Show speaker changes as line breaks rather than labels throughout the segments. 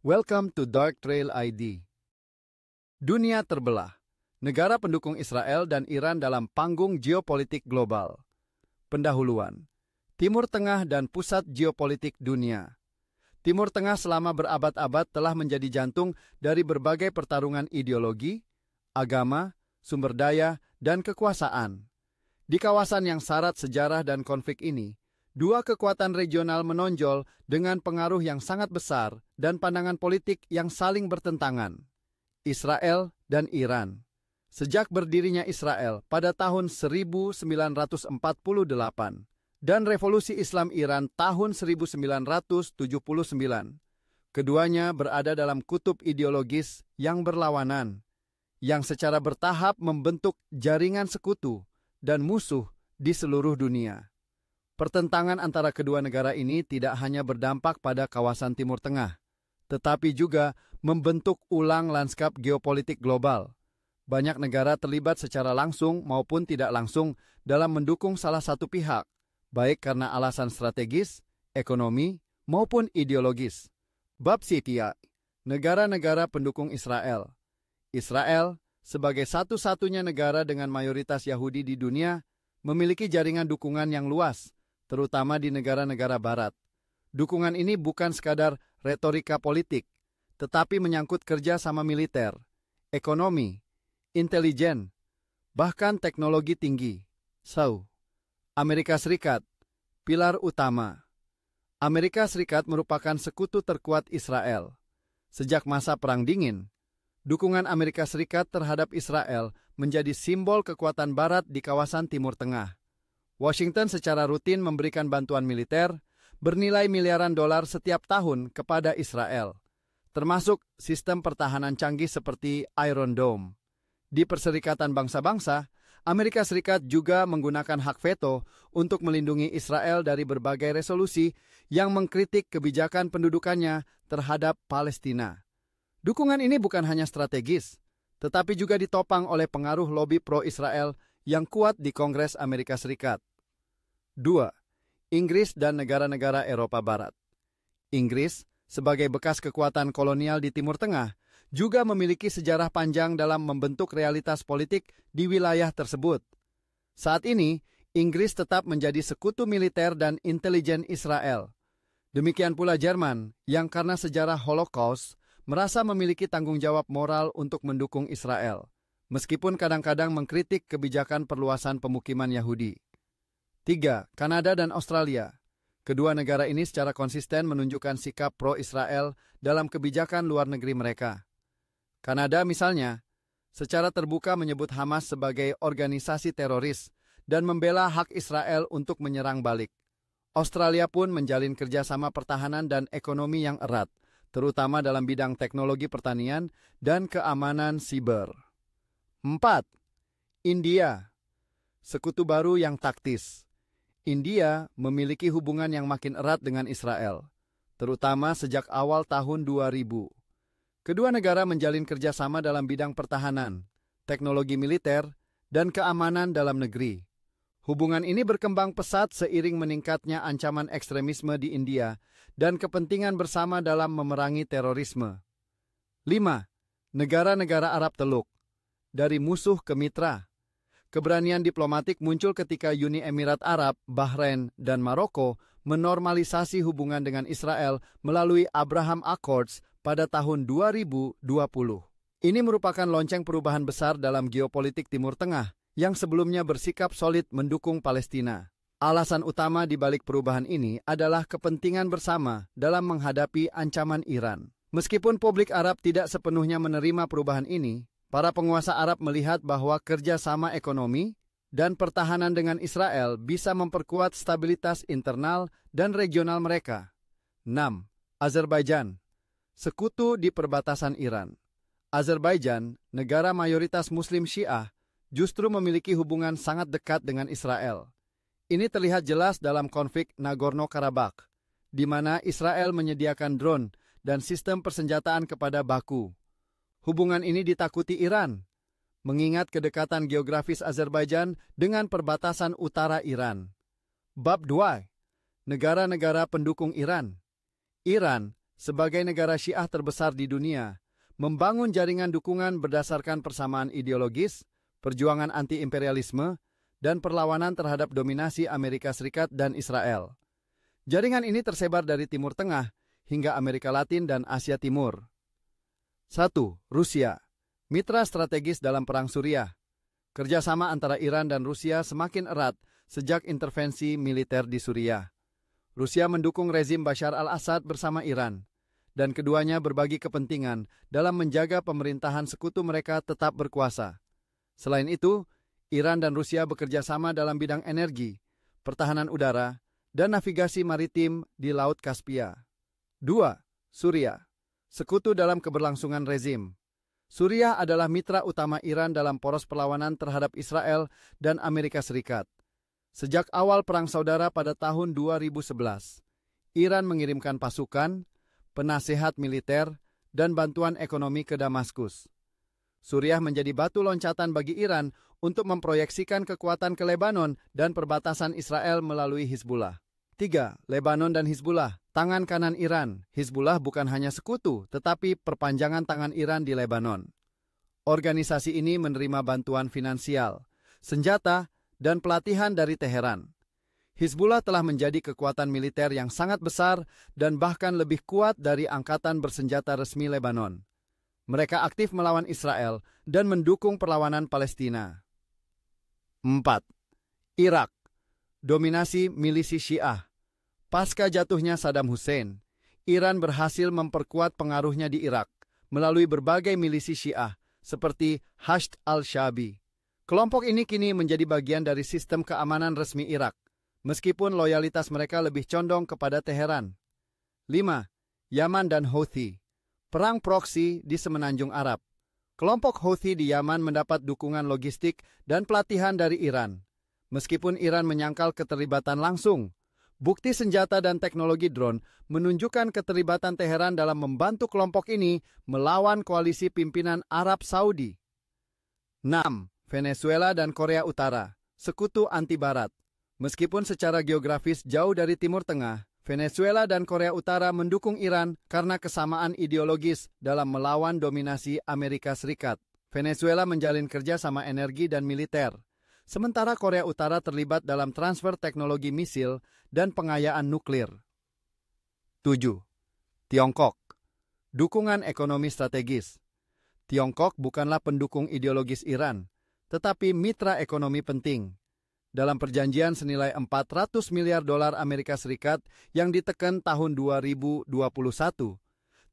Welcome to Dark Trail ID. Dunia terbelah. Negara pendukung Israel dan Iran dalam panggung geopolitik global. Pendahuluan. Timur Tengah dan pusat geopolitik dunia. Timur Tengah selama berabad-abad telah menjadi jantung dari berbagai pertarungan ideologi, agama, sumber daya, dan kekuasaan. Di kawasan yang syarat sejarah dan konflik ini, dua kekuatan regional menonjol dengan pengaruh yang sangat besar dan pandangan politik yang saling bertentangan. Israel dan Iran. Sejak berdirinya Israel pada tahun 1948 dan Revolusi Islam Iran tahun 1979, keduanya berada dalam kutub ideologis yang berlawanan, yang secara bertahap membentuk jaringan sekutu dan musuh di seluruh dunia. Pertentangan antara kedua negara ini tidak hanya berdampak pada kawasan Timur Tengah, tetapi juga membentuk ulang lanskap geopolitik global. Banyak negara terlibat secara langsung maupun tidak langsung dalam mendukung salah satu pihak, baik karena alasan strategis, ekonomi, maupun ideologis. Bab Sitiya, negara-negara pendukung Israel. Israel, sebagai satu-satunya negara dengan mayoritas Yahudi di dunia, memiliki jaringan dukungan yang luas, terutama di negara-negara barat. Dukungan ini bukan sekadar retorika politik, tetapi menyangkut kerja sama militer, ekonomi, intelijen, bahkan teknologi tinggi. Amerika Serikat, pilar utama. Amerika Serikat merupakan sekutu terkuat Israel. Sejak masa Perang Dingin, dukungan Amerika Serikat terhadap Israel menjadi simbol kekuatan barat di kawasan Timur Tengah. Washington secara rutin memberikan bantuan militer bernilai miliaran dolar setiap tahun kepada Israel, termasuk sistem pertahanan canggih seperti Iron Dome. Di Perserikatan Bangsa-Bangsa, Amerika Serikat juga menggunakan hak veto untuk melindungi Israel dari berbagai resolusi yang mengkritik kebijakan pendudukannya terhadap Palestina. Dukungan ini bukan hanya strategis, tetapi juga ditopang oleh pengaruh lobi pro-Israel yang kuat di Kongres Amerika Serikat. 2. Inggris dan negara-negara Eropa Barat. Inggris, sebagai bekas kekuatan kolonial di Timur Tengah, juga memiliki sejarah panjang dalam membentuk realitas politik di wilayah tersebut. Saat ini, Inggris tetap menjadi sekutu militer dan intelijen Israel. Demikian pula Jerman, yang karena sejarah Holocaust, merasa memiliki tanggung jawab moral untuk mendukung Israel, meskipun kadang-kadang mengkritik kebijakan perluasan pemukiman Yahudi. 3. Kanada dan Australia. Kedua negara ini secara konsisten menunjukkan sikap pro-Israel dalam kebijakan luar negeri mereka. Kanada misalnya, secara terbuka menyebut Hamas sebagai organisasi teroris dan membela hak Israel untuk menyerang balik. Australia pun menjalin kerjasama pertahanan dan ekonomi yang erat, terutama dalam bidang teknologi pertanian dan keamanan siber. 4. India, sekutu baru yang taktis. India memiliki hubungan yang makin erat dengan Israel, terutama sejak awal tahun 2000. Kedua negara menjalin kerjasama dalam bidang pertahanan, teknologi militer, dan keamanan dalam negeri. Hubungan ini berkembang pesat seiring meningkatnya ancaman ekstremisme di India dan kepentingan bersama dalam memerangi terorisme. 5. Negara-negara Arab Teluk. Dari musuh ke mitra. Keberanian diplomatik muncul ketika Uni Emirat Arab, Bahrain, dan Maroko menormalisasi hubungan dengan Israel melalui Abraham Accords pada tahun 2020. Ini merupakan lonceng perubahan besar dalam geopolitik Timur Tengah yang sebelumnya bersikap solid mendukung Palestina. Alasan utama di balik perubahan ini adalah kepentingan bersama dalam menghadapi ancaman Iran. Meskipun publik Arab tidak sepenuhnya menerima perubahan ini, para penguasa Arab melihat bahwa kerjasama ekonomi dan pertahanan dengan Israel bisa memperkuat stabilitas internal dan regional mereka. 6. Azerbaijan, sekutu di perbatasan Iran. Azerbaijan, negara mayoritas Muslim Syiah, justru memiliki hubungan sangat dekat dengan Israel. Ini terlihat jelas dalam konflik Nagorno-Karabakh, di mana Israel menyediakan drone dan sistem persenjataan kepada Baku. Hubungan ini ditakuti Iran, mengingat kedekatan geografis Azerbaijan dengan perbatasan utara Iran. Bab 2. Negara-negara pendukung Iran. Iran, sebagai negara Syiah terbesar di dunia, membangun jaringan dukungan berdasarkan persamaan ideologis, perjuangan anti-imperialisme, dan perlawanan terhadap dominasi Amerika Serikat dan Israel. Jaringan ini tersebar dari Timur Tengah hingga Amerika Latin dan Asia Timur. 1. Rusia, mitra strategis dalam Perang Suriah. Kerjasama antara Iran dan Rusia semakin erat sejak intervensi militer di Suriah. Rusia mendukung rezim Bashar al-Assad bersama Iran, dan keduanya berbagi kepentingan dalam menjaga pemerintahan sekutu mereka tetap berkuasa. Selain itu, Iran dan Rusia bekerja sama dalam bidang energi, pertahanan udara, dan navigasi maritim di Laut Kaspia. 2. Suriah, sekutu dalam keberlangsungan rezim. Suriah adalah mitra utama Iran dalam poros perlawanan terhadap Israel dan Amerika Serikat. Sejak awal Perang Saudara pada tahun 2011, Iran mengirimkan pasukan, penasehat militer, dan bantuan ekonomi ke Damaskus. Suriah menjadi batu loncatan bagi Iran untuk memproyeksikan kekuatan ke Lebanon dan perbatasan Israel melalui Hizbullah. 3. Lebanon dan Hizbullah, tangan kanan Iran. Hizbullah bukan hanya sekutu, tetapi perpanjangan tangan Iran di Lebanon. Organisasi ini menerima bantuan finansial, senjata, dan pelatihan dari Teheran. Hizbullah telah menjadi kekuatan militer yang sangat besar dan bahkan lebih kuat dari angkatan bersenjata resmi Lebanon. Mereka aktif melawan Israel dan mendukung perlawanan Palestina. 4. Irak, dominasi milisi Syiah. Pasca jatuhnya Saddam Hussein, Iran berhasil memperkuat pengaruhnya di Irak melalui berbagai milisi Syiah seperti Hashd al-Shaabi. Kelompok ini kini menjadi bagian dari sistem keamanan resmi Irak, meskipun loyalitas mereka lebih condong kepada Teheran. 5. Yaman dan Houthi, perang proksi di Semenanjung Arab. Kelompok Houthi di Yaman mendapat dukungan logistik dan pelatihan dari Iran. Meskipun Iran menyangkal keterlibatan langsung, bukti senjata dan teknologi drone menunjukkan keterlibatan Teheran dalam membantu kelompok ini melawan koalisi pimpinan Arab Saudi. 6. Venezuela dan Korea Utara, sekutu anti-Barat. Meskipun secara geografis jauh dari Timur Tengah, Venezuela dan Korea Utara mendukung Iran karena kesamaan ideologis dalam melawan dominasi Amerika Serikat. Venezuela menjalin kerjasama energi dan militer, sementara Korea Utara terlibat dalam transfer teknologi misil dan pengayaan nuklir. 7. Tiongkok, dukungan ekonomi strategis. Tiongkok bukanlah pendukung ideologis Iran, tetapi mitra ekonomi penting. Dalam perjanjian senilai 400 miliar dolar Amerika Serikat yang diteken tahun 2021,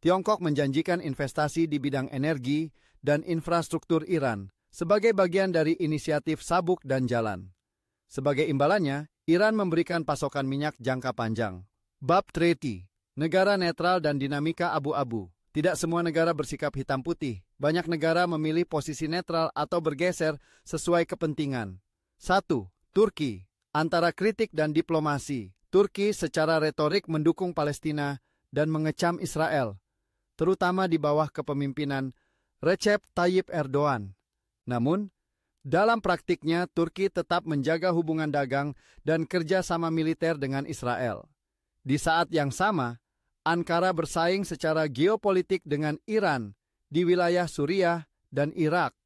Tiongkok menjanjikan investasi di bidang energi dan infrastruktur Iran sebagai bagian dari inisiatif Sabuk dan Jalan. Sebagai imbalannya, Iran memberikan pasokan minyak jangka panjang. Bab Treaty, negara netral dan dinamika abu-abu. Tidak semua negara bersikap hitam putih. Banyak negara memilih posisi netral atau bergeser sesuai kepentingan. 1. Turki, antara kritik dan diplomasi. Turki secara retorik mendukung Palestina dan mengecam Israel, terutama di bawah kepemimpinan Recep Tayyip Erdogan. Namun, dalam praktiknya Turki tetap menjaga hubungan dagang dan kerjasama militer dengan Israel. Di saat yang sama, Ankara bersaing secara geopolitik dengan Iran di wilayah Suriah dan Irak.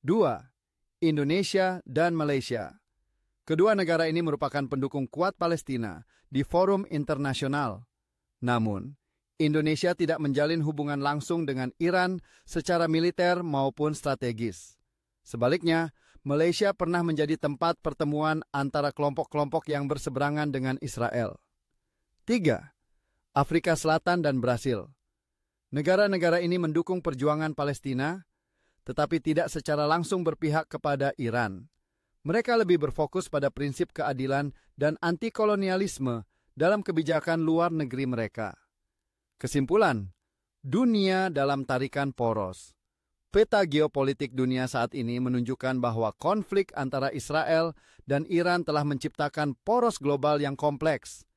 2. Indonesia dan Malaysia. Kedua negara ini merupakan pendukung kuat Palestina di forum internasional. Namun, Indonesia tidak menjalin hubungan langsung dengan Iran secara militer maupun strategis. Sebaliknya, Malaysia pernah menjadi tempat pertemuan antara kelompok-kelompok yang berseberangan dengan Israel. 3. Afrika Selatan dan Brasil. Negara-negara ini mendukung perjuangan Palestina, tetapi tidak secara langsung berpihak kepada Iran. Mereka lebih berfokus pada prinsip keadilan dan anti-kolonialisme dalam kebijakan luar negeri mereka. Kesimpulan, dunia dalam tarikan poros. Peta geopolitik dunia saat ini menunjukkan bahwa konflik antara Israel dan Iran telah menciptakan poros global yang kompleks.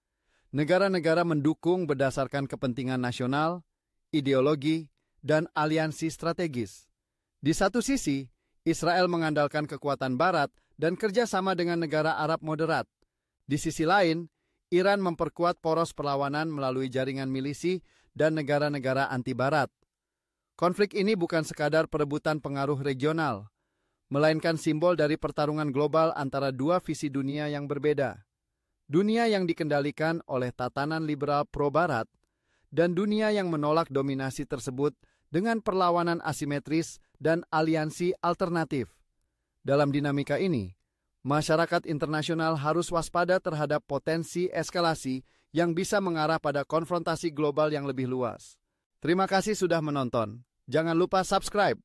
Negara-negara mendukung berdasarkan kepentingan nasional, ideologi, dan aliansi strategis. Di satu sisi, Israel mengandalkan kekuatan Barat dan kerjasama dengan negara Arab moderat. Di sisi lain, Iran memperkuat poros perlawanan melalui jaringan milisi dan negara-negara anti-Barat. Konflik ini bukan sekadar perebutan pengaruh regional, melainkan simbol dari pertarungan global antara dua visi dunia yang berbeda. Dunia yang dikendalikan oleh tatanan liberal pro-Barat, dan dunia yang menolak dominasi tersebut dengan perlawanan asimetris dan aliansi alternatif. Dalam dinamika ini, masyarakat internasional harus waspada terhadap potensi eskalasi yang bisa mengarah pada konfrontasi global yang lebih luas. Terima kasih sudah menonton. Jangan lupa subscribe.